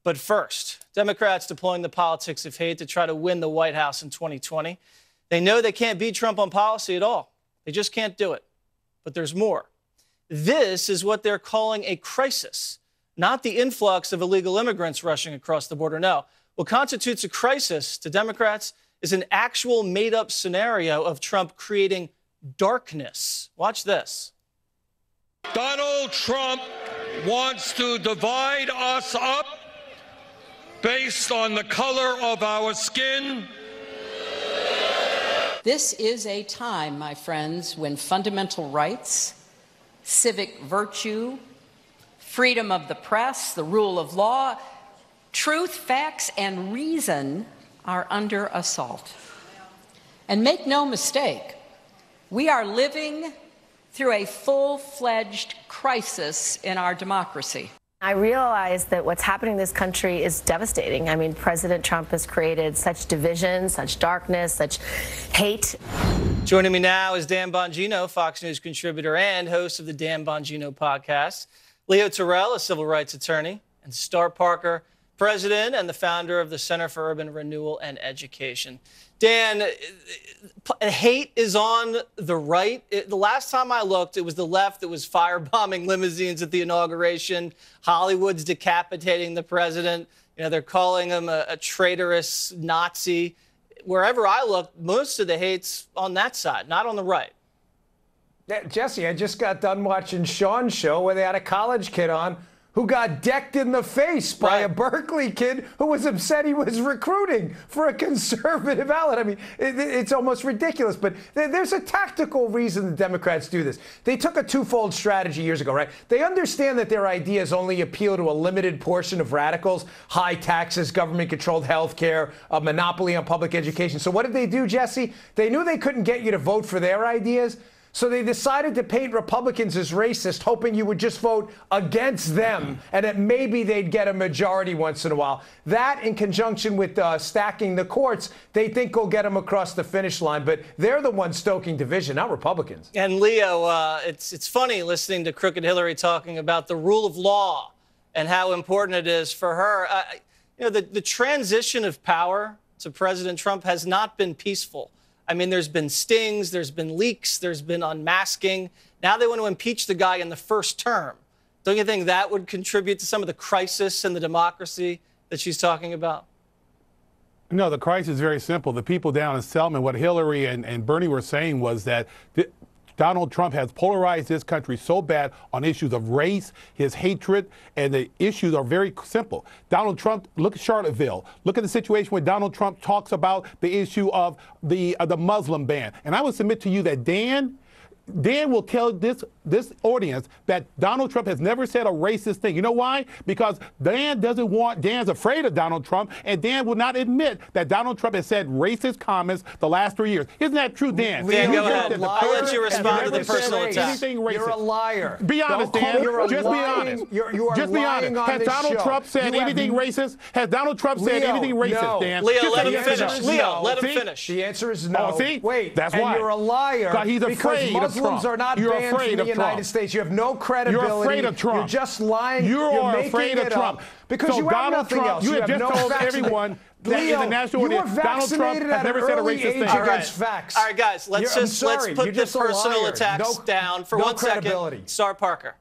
But first, Democrats deploying the politics of hate to try to win the White House in 2020. They know they can't beat Trump on policy at all. They just can't do it. But there's more. This is what they're calling a crisis, not the influx of illegal immigrants rushing across the border. No. What constitutes a crisis to Democrats is an actual made-up scenario of Trump creating darkness. Watch this. Donald Trump wants to divide us up based on the color of our skin. This is a time, my friends, when fundamental rights, civic virtue, freedom of the press, the rule of law, truth, facts, and reason are under assault. And make no mistake, we are living through a full-fledged crisis in our democracy. I realize that what's happening in this country is devastating. I mean, President Trump has created such division, such darkness, such hate. Joining me now is Dan Bongino, Fox News contributor and host of the Dan Bongino podcast. Leo Terrell, a civil rights attorney, and Star Parker, president and the founder of the Center for Urban Renewal and Education. Dan, hate is on the right. The last time I looked, it was the left that was firebombing limousines at the inauguration. Hollywood's decapitating the president. You know, they're calling him a traitorous Nazi. Wherever I look, most of the hate's on that side, not on the right. Yeah, Jesse, I just got done watching Sean's show where they had a college kid on who got decked in the face by a Berkeley kid who was upset he was recruiting for a conservative ballot. I mean, it's almost ridiculous, but there's a tactical reason the Democrats do this. They took a twofold strategy years ago, right? They understand that their ideas only appeal to a limited portion of radicals: high taxes, government-controlled health care, a monopoly on public education. So what did they do, Jesse? They knew they couldn't get you to vote for their ideas, so they decided to paint Republicans as racist, hoping you would just vote against them and that maybe they'd get a majority once in a while. That, in conjunction with stacking the courts, they think will get them across the finish line. But they're the ones stoking division, not Republicans. And Leo, it's funny listening to Crooked Hillary talking about the rule of law and how important it is for her. The transition of power to President Trump has not been peaceful. I mean, there's been stings, there's been leaks, there's been unmasking. Now they want to impeach the guy in the first term. Don't you think that would contribute to some of the crisis in the democracy that she's talking about? No, the crisis is very simple. The people down in Selma, what Hillary and Bernie were saying was that Donald Trump has polarized this country so bad on issues of race, his hatred, and the issues are very simple. Donald Trump, look at Charlottesville. Look at the situation where Donald Trump talks about the issue of the Muslim ban. And I would submit to you that Dan will tell this audience that Donald Trump has never said a racist thing. You know why? Because Dan's afraid of Donald Trump, and Dan will not admit that Donald Trump has said racist comments the last 3 years. Isn't that true, Dan? Dan, go ahead. I'll let you respond to the personal attack. You're a liar. Be honest, Dan. Just be honest. Just be honest. Has Donald Trump said anything racist? Has Donald Trump said anything racist, Dan? Leo, let him finish. Leo, let him finish. The answer is no. Oh, see? Wait, that's why. And you're a liar. God, he's afraid of Trump. Muslims are not banned from the United States. You have no credibility. You're afraid of Trump. You're just lying. You're afraid of Trump. Because so you have Donald nothing Trump, else. You have just told everyone that in the national audience, Donald Trump has never said a racist thing. All right, guys, let's put the personal attacks down for 1 second. Star Parker,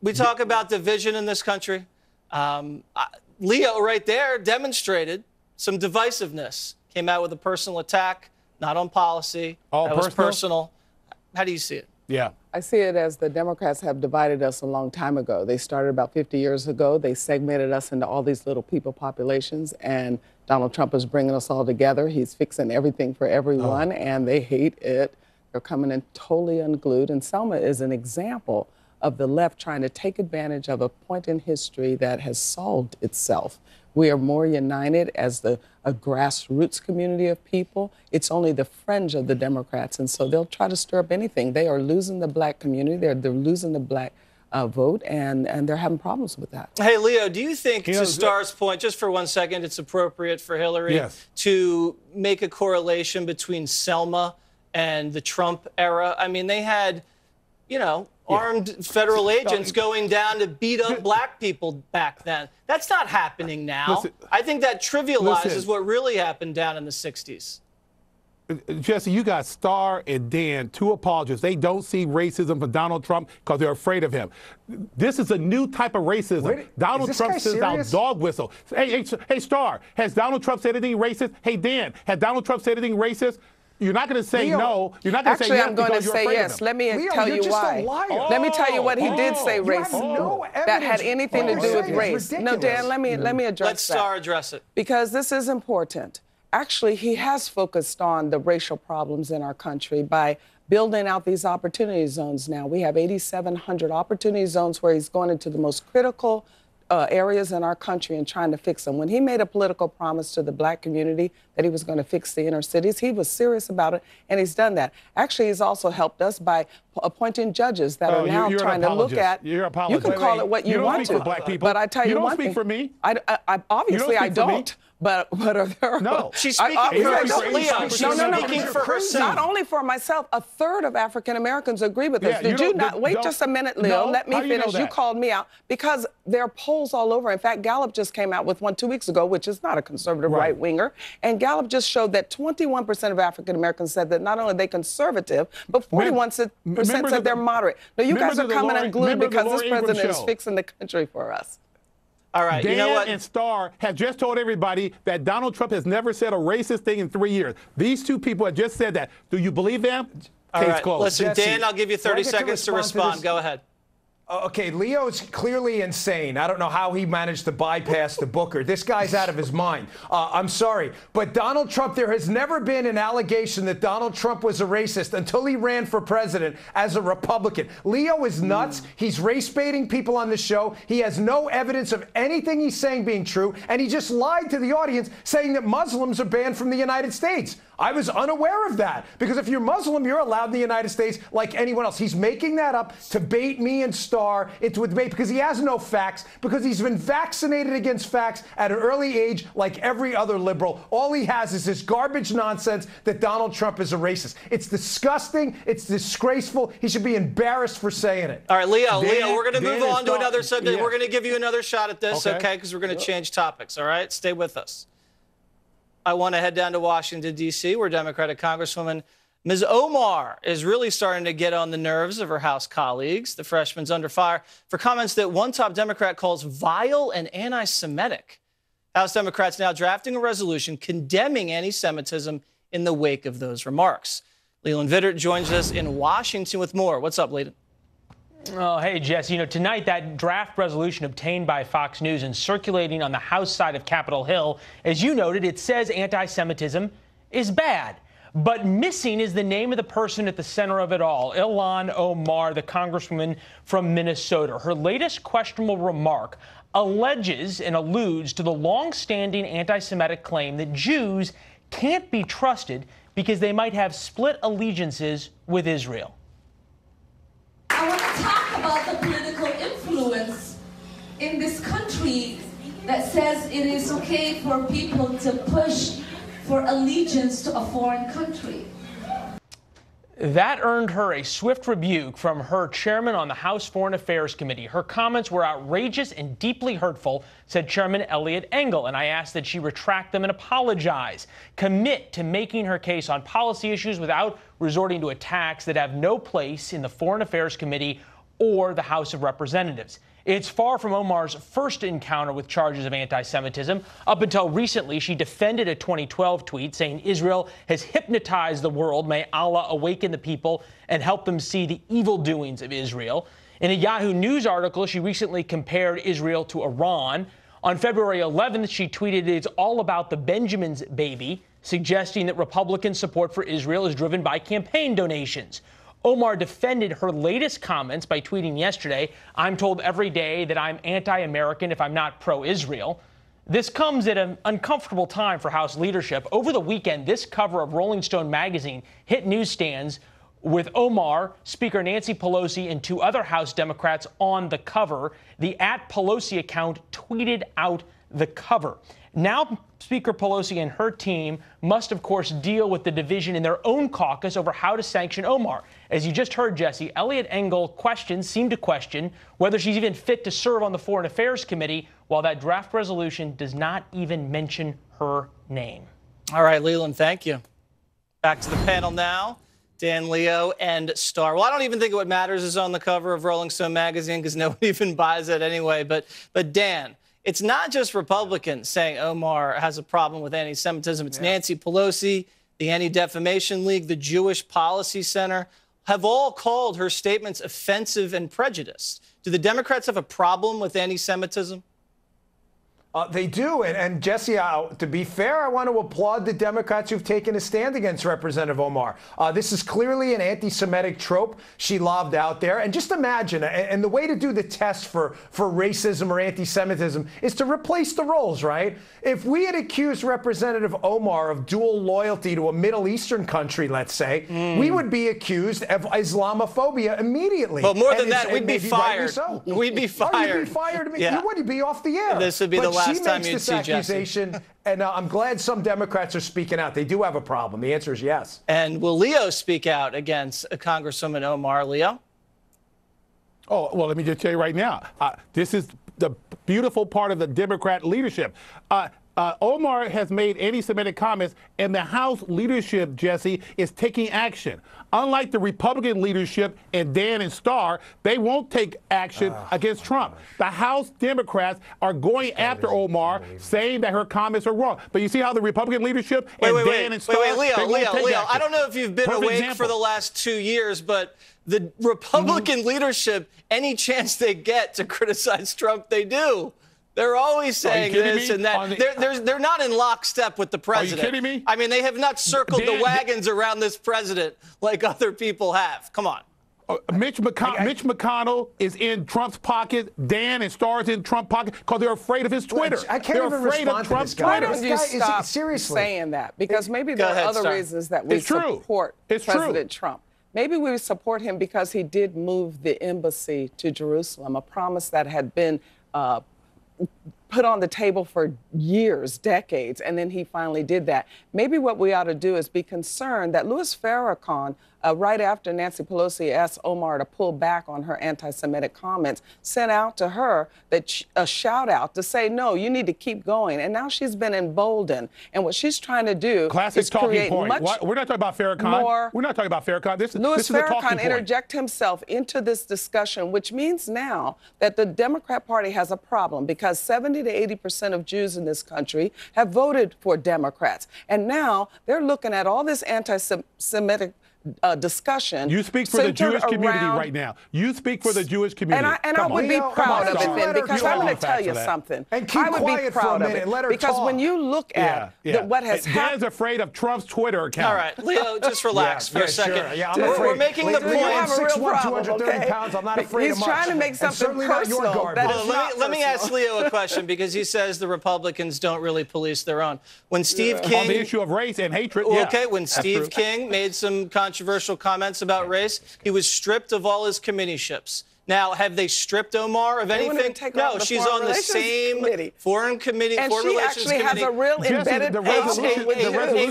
we talk about division in this country. Leo right there demonstrated some divisiveness. Came out with a personal attack, not on policy. That was personal. How do you see it? Yeah. I see it as the Democrats have divided us a long time ago. They started about 50 years ago. They segmented us into all these little people populations, and Donald Trump is bringing us all together. He's fixing everything for everyone, and they hate it. They're coming in totally unglued, and Selma is an example of the left trying to take advantage of a point in history that has solved itself. We are more united as a grassroots community of people. It's only the fringe of the Democrats, and so they'll try to stir up anything. They are losing the black community. They're losing the black vote, and they're having problems with that. Hey, Leo, do you think, to Star's point, just for 1 second, it's appropriate for Hillary to make a correlation between Selma and the Trump era? I mean, they had, armed federal agents going down to beat up black people back then. That's not happening now. Listen, I think that trivializes what really happened down in the 60s. Jesse, you got Starr and Dan, two apologists. They don't see racism for Donald Trump because they're afraid of him. This is a new type of racism. Wait, Donald is this Trump guy sends out serious? dog whistle. Hey, Starr, has Donald Trump said anything racist? Hey, Dan, has Donald Trump said anything racist? You're not going to say Leo, no. You're not going to say Actually, yes I'm going to because you're say afraid yes. of him. Let me Leo, tell you're you just a why. liar. Let me tell you what he did say You have racist. no That had evidence. anything to What do you're with saying race. is No, ridiculous. Dan, let me address Let Starr address it. because this is important. Actually, he has focused on the racial problems in our country by building out these opportunity zones now. We have 8,700 opportunity zones where he's going into the most critical areas in our country and trying to fix them. When he made a political promise to the black community that he was going to fix the inner cities, he was serious about it, and he's done that. Actually, he's also helped us by appointing judges that are now you're an trying to look apologist. at. You're an You apologist. can call it what you want don't speak to. for black people. But I tell you don't one speak thing. for me. Obviously, I speak for me. don't. But are there? No. She's speaking obviously for I herself. don't. Leo, she's speaking for herself. Not only for myself, a third of African Americans agree with Yeah, this. Did you don't- not? Wait don't- just a minute, Leo. No, Let me how do you know finish. You that? called me out because there are polls all over. In fact, Gallup just came out with one 2 weeks ago, which is not a conservative Right. right-winger. And Gallup just showed that 21% of African Americans said that not only are they conservative, but 41% Members said of they're the- moderate. No, you members guys are of the coming Laura- unglued members of the because this Laura Ingraham president is show. fixing the country for us. All right, Dan you know what? and Starr have just told everybody that Donald Trump has never said a racist thing in 3 years. These two people have just said that. Do you believe them? All Case right, closed. listen, Jesse, Dan, I'll give you do I 30 get to seconds to respond to respond. this? Go ahead. Okay, Leo's clearly insane. I don't know how he managed to bypass the Booker. This guy's out of his mind. I'm sorry. But Donald Trump, there has never been an allegation that Donald Trump was a racist until he ran for president as a Republican. Leo is nuts. He's race baiting people on the show. He has no evidence of anything he's saying being true. And he just lied to the audience saying that Muslims are banned from the United States. I was unaware of that because if you're Muslim, you're allowed in the United States like anyone else. He's making that up to bait me and Starr into a debate because he has no facts, because he's been vaccinated against facts at an early age like every other liberal. All he has is this garbage nonsense that Donald Trump is a racist. It's disgusting. It's disgraceful. He should be embarrassed for saying it. All right, Leo, Dan- we're going to Dan move and on to Starr- another subject. yeah. We're going to give you another shot at this, Okay. okay? Because we're going to change topics, all right? Stay with us. I want to head down to Washington, D.C., where Democratic Congresswoman Ms. Omar is really starting to get on the nerves of her House colleagues. The freshman's under fire for comments that one top Democrat calls vile and anti-Semitic. House Democrats now drafting a resolution condemning anti-Semitism in the wake of those remarks. Leland Vittert joins us in Washington with more. What's up, Leland? Oh, hey, Jess. You know, tonight that draft resolution obtained by Fox News and circulating on the House side of Capitol Hill, as you noted, it says anti-Semitism is bad. But missing is the name of the person at the center of it all, Ilhan Omar, the congresswoman from Minnesota. Her latest questionable remark alleges and alludes to the long-standing anti-Semitic claim that Jews can't be trusted because they might have split allegiances with Israel. I want to talk about the political influence in this country that says it is okay for people to push for allegiance to a foreign country. That earned her a swift rebuke from her chairman on the House Foreign Affairs Committee. Her comments were outrageous and deeply hurtful, said Chairman Eliot Engel, and I asked that she retract them and apologize, commit to making her case on policy issues without resorting to attacks that have no place in the Foreign Affairs Committee or the House of Representatives. It's far from Omar's first encounter with charges of anti-Semitism. Up until recently, she defended a 2012 tweet saying Israel has hypnotized the world. May Allah awaken the people and help them see the evil doings of Israel. In a Yahoo News article, she recently compared Israel to Iran. On February 11th, she tweeted, "It's all about the Benjamin's baby," suggesting that Republican support for Israel is driven by campaign donations. Omar defended her latest comments by tweeting yesterday, "I'm told every day that I'm anti-American if I'm not pro-Israel." This comes at an uncomfortable time for House leadership. Over the weekend, this cover of Rolling Stone magazine hit newsstands with Omar, Speaker Nancy Pelosi, and two other House Democrats on the cover. The @Pelosi account tweeted out the cover. Now, Speaker Pelosi and her team must, of course, deal with the division in their own caucus over how to sanction Omar. As you just heard, Jesse, Eliot Engel seemed to question whether she's even fit to serve on the Foreign Affairs Committee, while that draft resolution does not even mention her name. All right, Leland, thank you. Back to the panel now. Dan, Leo, and Star. Well, I don't even think what matters is on the cover of Rolling Stone magazine because nobody even buys it anyway. But Dan, it's not just Republicans saying Omar has a problem with anti-Semitism. It's Nancy Pelosi, the Anti-Defamation League, the Jewish Policy Center have all called her statements offensive and prejudiced. Do the Democrats have a problem with anti-Semitism? They do. And Jesse, to be fair, I want to applaud the Democrats who've taken a stand against Representative Omar. This is clearly an anti-Semitic trope she lobbed out there. And just imagine, and the way to do the test for racism or anti-Semitism is to replace the roles, right? If we had accused Representative Omar of dual loyalty to a Middle Eastern country, let's say, we would be accused of Islamophobia immediately. But more than that, we'd be fired. So. We'd be fired. Oh, you'd be fired. Yeah. You wouldn't be off the air. This would be the last time you'd see Jesse. Accusation, and I'm glad some Democrats are speaking out. They do have a problem. The answer is yes. And will Leo speak out against Congresswoman Omar? Leo? Oh, well, let me just tell you right now. This is the beautiful part of the Democrat leadership. Omar has made anti-Semitic comments, and the House leadership, Jesse, is taking action. Unlike the Republican leadership and Dan and Starr, they won't take action against Trump. The House Democrats are going after Omar, saying that her comments are wrong. But you see how the Republican leadership and Dan and Starr, Leo, action. I don't know if you've been awake for the last 2 years, but the Republican leadership, any chance they get to criticize Trump, they do. They're always saying this and that. They're not in lockstep with the president. Are you kidding me? I mean, they have not circled the wagons around this president like other people have. Come on. Mitch McConnell is in Trump's pocket. Dan and Starr is in Trump's pocket because they're afraid of his Twitter. I can't they're even afraid respond of Trump's to this guy. Twitter. Why don't you stop seriously saying that? Because maybe there are other reasons that we support President Trump. Maybe we support him because he did move the embassy to Jerusalem, a promise that had been put on the table for years, decades, and then he finally did that. Maybe what we ought to do is be concerned that Louis Farrakhan, right after Nancy Pelosi asked Omar to pull back on her anti-Semitic comments, sent out to her a shout out to say, no, you need to keep going. And now she's been emboldened. And what she's trying to do is create much We're not talking about Farrakhan. We're not talking about Farrakhan. Louis Farrakhan interject himself into this discussion, which means now that the Democrat Party has a problem because 70 to 80% of Jews in this country have voted for Democrats. And now they're looking at all this anti-Semitic discussion. You speak for the Jewish community right now. You speak for the Jewish community. And I would be proud of it then, because I'm going to tell you something. And keep quiet for a minute and let her talk. Because when you look at what has happened. Dan's afraid of Trump's Twitter account. All right, Leo, just relax for a second. Sure. Yeah, I'm afraid. We're making the point. I'm 6'1", 230 pounds. I'm not afraid of much. He's trying to make something personal. Let me ask Leo a question, because he says the Republicans don't really police their own. When Steve King... On the issue of race and hatred, okay, when Steve King made some controversial comments about race, he was stripped of all his committeeships. Now, have they stripped Omar of anything? No, she's on the same foreign committee, foreign relations committee. And she actually has a real embedded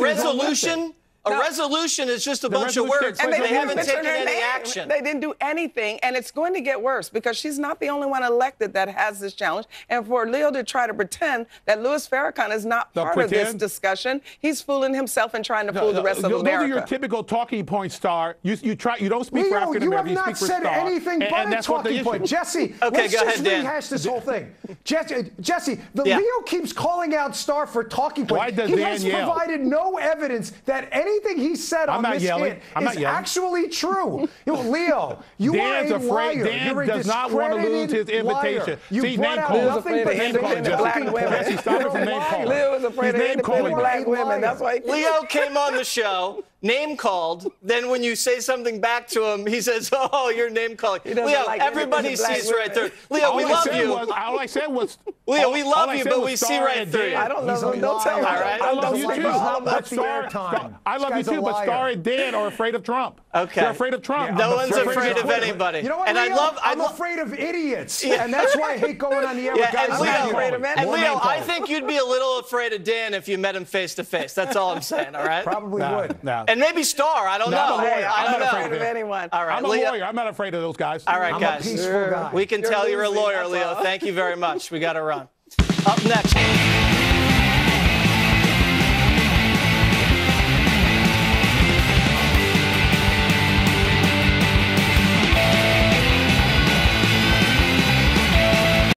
resolution. A resolution is just a bunch of words. And they haven't taken any action. They didn't do anything, and it's going to get worse because she's not the only one elected that has this challenge. And for Leo to try to pretend that Louis Farrakhan is not part of this discussion, he's fooling himself and trying to fool the rest of America. Those are your typical talking points, Star. You don't speak for African Americans. You have not said anything but a talking point. Jesse, let's just rehash this whole thing. Jesse, Leo keeps calling out Star for talking points. He has provided no evidence that anything he said on this hit is actually true. Leo, you are a liar. Dan does not want to lose his invitation. You brought out nothing but independent black women. Stop it from name calling. Leo is afraid of independent black women. That's why Leo came on the show. name called, then when you say something back to him, he says, "Oh, you're name calling." Leo, like everybody sees right through. Leo, we love you. All I said was, Leo, we love you, but we see right through you. I don't know. Don't tell me. All right. I love you too. I love you too, but Star and Dan are afraid of Trump. Okay. They're afraid of Trump. No one's afraid of anybody. You know what, and Leo? I'm afraid of idiots, and that's why I hate going on the air with guys and like Leo, you. and Leo, I think you'd be a little afraid of Dan if you met him face to face. That's all I'm saying. All right. Probably would. No. And maybe Star. I don't know. I'm a lawyer. I don't I'm not know. afraid of anyone. All right, I'm a Leo. lawyer. I'm not afraid of those guys. All right, I'm guys. a peaceful guy. We can tell you're a losing, lawyer, that's Leo. all. Thank you very much. We got to run. Up next.